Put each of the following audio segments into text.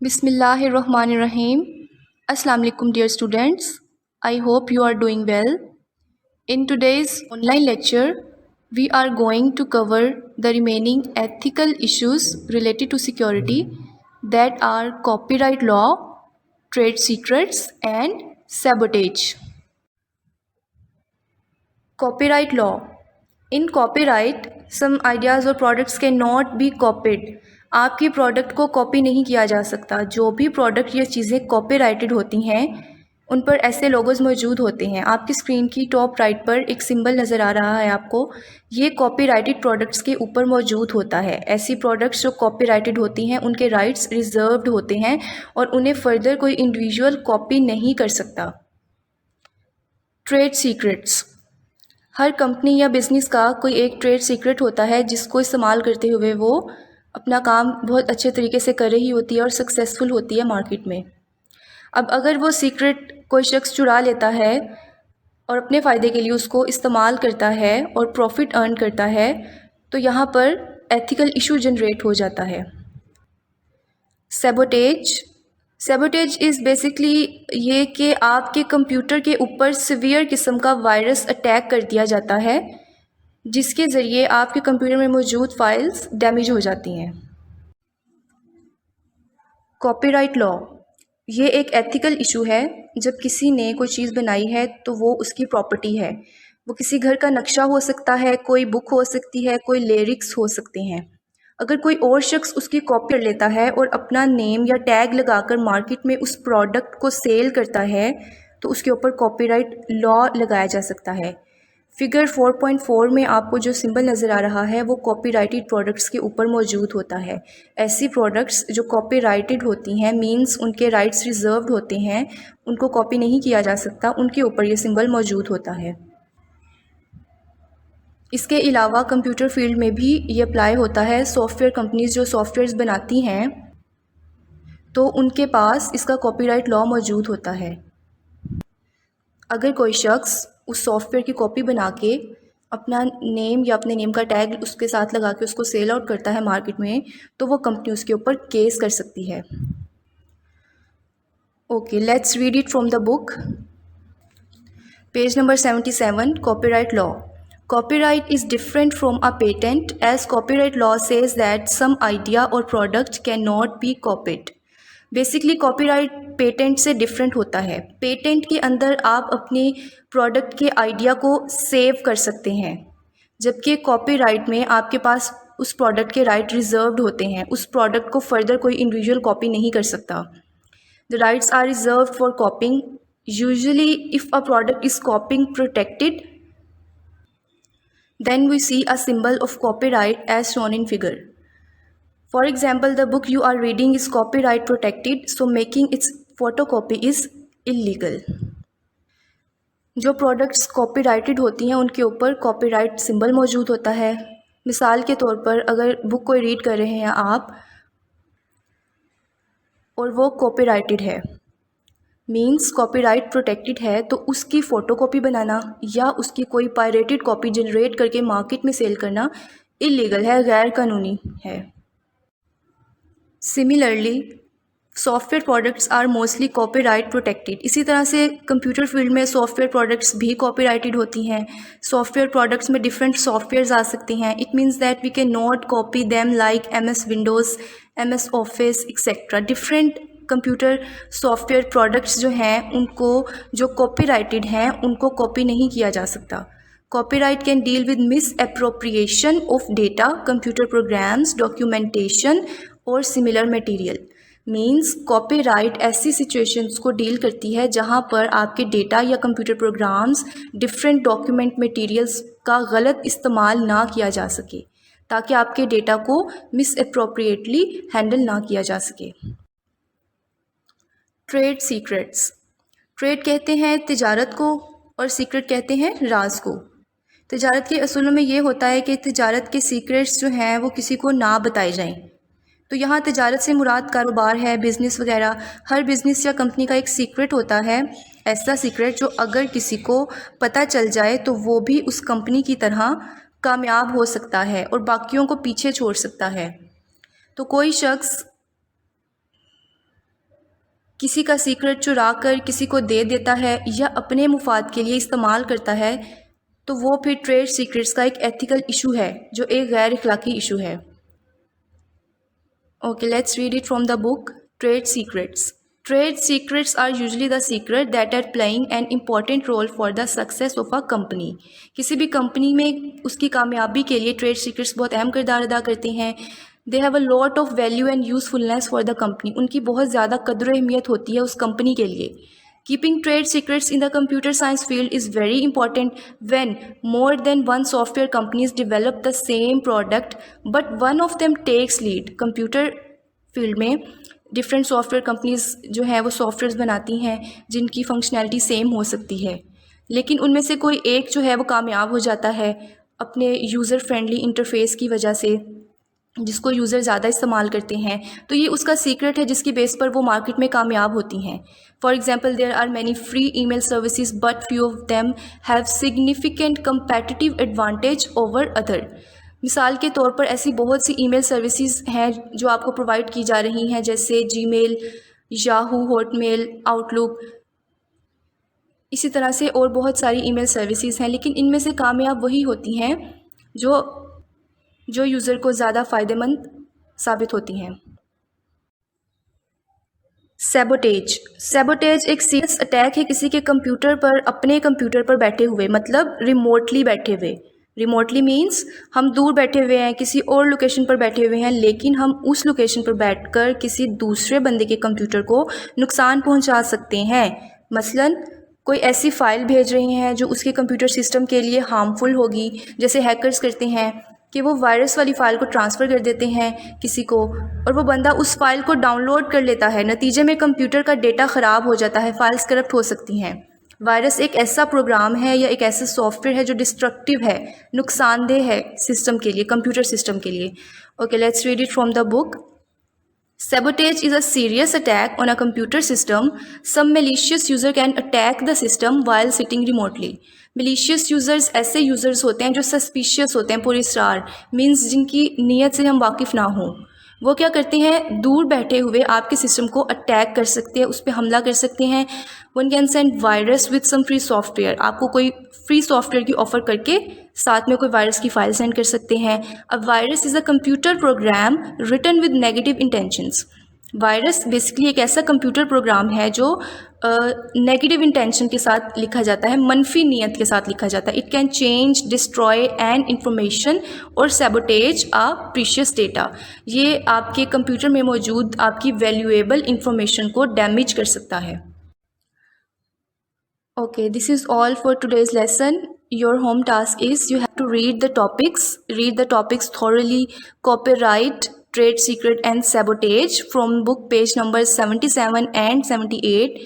Bismillahirrahmanirrahim. Assalamu alaikum dear students. I hope you are doing well. In today's online lecture, we are going to cover the remaining ethical issues related to security, that are copyright law, trade secrets and sabotage. Copyright law. In copyright, some ideas or products cannot be copied. आपकी product को copy नहीं किया जा सकता। जो भी product या चीज़ें कॉपीराइटेड होती हैं उन पर ऐसे लोगोज मौजूद होते हैं। आपकी स्क्रीन की टॉप राइट पर एक सिंबल नज़र आ रहा है आपको, ये कॉपीराइटेड प्रोडक्ट्स के ऊपर मौजूद होता है। ऐसी प्रोडक्ट्स जो कॉपीराइटेड होती हैं उनके राइट्स रिजर्व्ड होते हैं और उन्हें फर्दर कोई इंडिविजुअल कॉपी नहीं कर सकता। Trade secrets. हर कंपनी या बिज़नेस का कोई एक ट्रेड सीक्रेट होता है जिसको इस्तेमाल करते हुए वो अपना काम बहुत अच्छे तरीके से कर रही होती है और सक्सेसफुल होती है मार्केट में। अब अगर वो सीक्रेट कोई शख्स चुरा लेता है और अपने फ़ायदे के लिए उसको इस्तेमाल करता है और प्रॉफिट अर्न करता है, तो यहाँ पर एथिकल इशू जनरेट हो जाता है। सैबोटेज। सैबोटेज इज़ बेसिकली ये कि आपके कंप्यूटर के ऊपर सीवियर किस्म का वायरस अटैक कर दिया जाता है जिसके ज़रिए आपके कंप्यूटर में मौजूद फाइल्स डैमेज हो जाती हैं। Copyright law. ये एक एथिकल इशू है। जब किसी ने कोई चीज़ बनाई है तो वो उसकी प्रॉपर्टी है। वो किसी घर का नक्शा हो सकता है, कोई बुक हो सकती है, कोई लिरिक्स हो सकते हैं। अगर कोई और शख्स उसकी कॉपी कर लेता है और अपना नेम या टैग लगाकर मार्केट में उस प्रोडक्ट को सेल करता है तो उसके ऊपर कॉपीराइट लॉ लगाया जा सकता है। फिगर 4.4 में आपको जो सिंबल नज़र आ रहा है वो कॉपीराइटेड प्रोडक्ट्स के ऊपर मौजूद होता है। ऐसी प्रोडक्ट्स जो कॉपीराइटेड होती हैं मींस उनके राइट्स रिजर्व्ड होते हैं, उनको कॉपी नहीं किया जा सकता, उनके ऊपर ये सिंबल मौजूद होता है। इसके अलावा कंप्यूटर फील्ड में भी ये अप्लाई होता है। सॉफ्टवेयर कंपनीज जो सॉफ्टवेयर्स बनाती हैं तो उनके पास इसका कॉपीराइट लॉ मौजूद होता है। अगर कोई शख्स उस सॉफ्टवेयर की कॉपी बना के अपना नेम या अपने नेम का टैग उसके साथ लगा के उसको सेल आउट करता है मार्केट में, तो वो कंपनी उसके ऊपर केस कर सकती है। Okay, let's read it from the book. Page number 77, copyright law. Copyright is different from a patent as copyright law says that some idea or product cannot be copied. Basically copyright patent से different होता है। Patent के अंदर आप अपने product के idea को save कर सकते हैं, जबकि कॉपीराइट में आपके पास उस प्रोडक्ट के राइट रिजर्व्ड होते हैं। उस प्रोडक्ट को फर्दर कोई इंडिविजुअल कॉपी नहीं कर सकता। The rights are reserved for copying. Usually if a product is copying protected, then we see a symbol of copyright as shown in figure. For example, the book you are reading is copyright protected, so making its photocopy is illegal. जो products copyrighted होती हैं उनके ऊपर copyright symbol मौजूद होता है। मिसाल के तौर पर अगर बुक कोई रीड कर रहे हैं आप और वो कॉपीराइटेड है, मींस कॉपीराइट प्रोटेक्टेड है, तो उसकी फ़ोटोकॉपी बनाना या उसकी कोई पायरेटेड कॉपी जनरेट करके मार्केट में सेल करना इलीगल है, गैर कानूनी है। Similarly software products are mostly copyright protected. इसी तरह से कंप्यूटर फील्ड में सॉफ्टवेयर प्रोडक्ट्स भी कॉपीराइटेड होती हैं। सॉफ्टवेयर प्रोडक्ट्स में डिफरेंट सॉफ्टवेयर्स आ सकते हैं। It means that we can not copy them like MS windows, MS office etcetera. Different computer software products जो हैं उनको जो कॉपीराइटेड हैं उनको कॉपी नहीं किया जा सकता। Copyright can deal with miss appropriation of data, computer programs, documentation और सिमिलर मटेरियल। मींस कॉपीराइट ऐसी सिचुएशंस को डील करती है जहां पर आपके डेटा या computer programs, different document materials का गलत इस्तेमाल ना किया जा सके, ताकि आपके डेटा को मिस एप्रोप्रिएटली हैंडल ना किया जा सके। Trade secrets. ट्रेड कहते हैं तिजारत को और सीक्रेट कहते हैं राज को। तिजारत के असूलों में ये होता है कि तिजारत के सीक्रेट्स जो हैं वो किसी को ना बताए जाएं। तो यहाँ तिजारत से मुराद कारोबार है, बिज़नेस वगैरह। हर बिज़नेस या कंपनी का एक सीक्रेट होता है, ऐसा सीक्रेट जो अगर किसी को पता चल जाए तो वो भी उस कंपनी की तरह कामयाब हो सकता है और बाकियों को पीछे छोड़ सकता है। तो कोई शख्स किसी का सीक्रेट चुरा कर किसी को दे देता है या अपने मुफाद के लिए इस्तेमाल करता है, तो वो फिर ट्रेड सीक्रेट्स का एक एथिकल इशू है, जो एक गैर इखलाकी इशू है। Okay, let's read it from the book trade secrets. Trade secrets are usually the secret that are playing an important role for the success of a company. किसी भी company में उसकी कामयाबी के लिए ट्रेड सीक्रेट्स बहुत अहम किरदार अदा करते हैं। They have a lot of value and usefulness for the company. उनकी बहुत ज़्यादा कद्र अहमियत होती है उस कंपनी के लिए। Keeping trade secrets in the computer science field is very important when more than one software companies develop the same product, but one of them takes lead. Computer field में डिफरेंट सॉफ्टवेयर कंपनीज जो है वो softwares बनाती हैं जिनकी functionality same हो सकती है, लेकिन उनमें से कोई एक जो है वो कामयाब हो जाता है अपने यूज़र फ्रेंडली इंटरफेस की वजह से, जिसको यूज़र ज़्यादा इस्तेमाल करते हैं। तो ये उसका सीक्रेट है जिसकी बेस पर वो मार्केट में कामयाब होती हैं। For example, there are many free email services but few of them have significant competitive advantage over other. मिसाल के तौर पर ऐसी बहुत सी ईमेल सर्विसेज हैं जो आपको प्रोवाइड की जा रही हैं, जैसे जीमेल, याहू, हॉटमेल, आउटलुक, इसी तरह से और बहुत सारी ईमेल सर्विसेज हैं, लेकिन इनमें से कामयाब वही होती हैं जो यूज़र को ज़्यादा फ़ायदेमंद साबित होती हैं। सैबोटेज एक सीरियस अटैक है किसी के कंप्यूटर पर, अपने कंप्यूटर पर बैठे हुए, मतलब रिमोटली बैठे हुए। रिमोटली मीन्स हम दूर बैठे हुए हैं, किसी और लोकेशन पर बैठे हुए हैं, लेकिन हम उस लोकेशन पर बैठकर किसी दूसरे बंदे के कंप्यूटर को नुकसान पहुंचा सकते हैं। मसलन कोई ऐसी फ़ाइल भेज रहे हैं जो उसके कंप्यूटर सिस्टम के लिए हार्मफुल होगी, जैसे हैकर्स करते हैं कि वो वायरस वाली फ़ाइल को ट्रांसफ़र कर देते हैं किसी को, और वो बंदा उस फाइल को डाउनलोड कर लेता है। नतीजे में कंप्यूटर का डेटा ख़राब हो जाता है, फाइल्स करप्ट हो सकती हैं। वायरस एक ऐसा प्रोग्राम है या एक ऐसा सॉफ्टवेयर है जो डिस्ट्रक्टिव है, नुकसानदेह है सिस्टम के लिए, कंप्यूटर सिस्टम के लिए। Okay, let's read it from the book. Sabotage is a serious attack on a computer system. Some malicious user can attack the system while sitting remotely. Malicious users ऐसे users होते हैं जो suspicious होते हैं, पुरस्कार means जिनकी नीयत से हम वाकिफ़ ना हों। वो क्या करते हैं, दूर बैठे हुए आपके सिस्टम को अटैक कर सकते हैं, उस पर हमला कर सकते हैं। One can send virus with some free software, आपको कोई फ्री सॉफ्टवेयर की ऑफ़र करके साथ में कोई वायरस की फ़ाइल सेंड कर सकते हैं। A virus is a computer program written with negative intentions. Virus basically एक ऐसा कंप्यूटर प्रोग्राम है जो नेगेटिव इंटेंशन के साथ लिखा जाता है, मनफी नीयत के साथ लिखा जाता है। It can change, destroy and information और सैबोटेज आ प्रीशियस डेटा। ये आपके कंप्यूटर में मौजूद आपकी वैल्यूएबल इंफॉर्मेशन को डैमेज कर सकता है। Okay, this is all for today's lesson. Your home task is you have to read the topics thoroughly, copyright, trade secret and sabotage from book page number 77 and 78,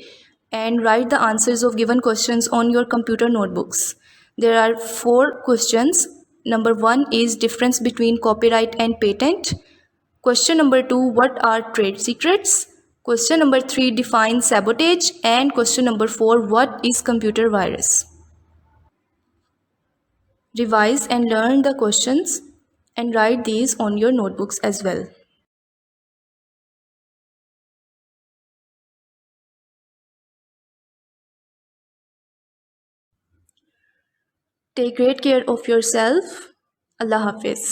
and write the answers of given questions on your computer notebooks. There are 4 questions. Number 1 is difference between copyright and patent. Question number 2, what are trade secrets? Question number 3, define sabotage. And question number 4, what is computer virus? Revise and learn the questions and write these on your notebooks as well. Take great care of yourself. Allah Hafiz.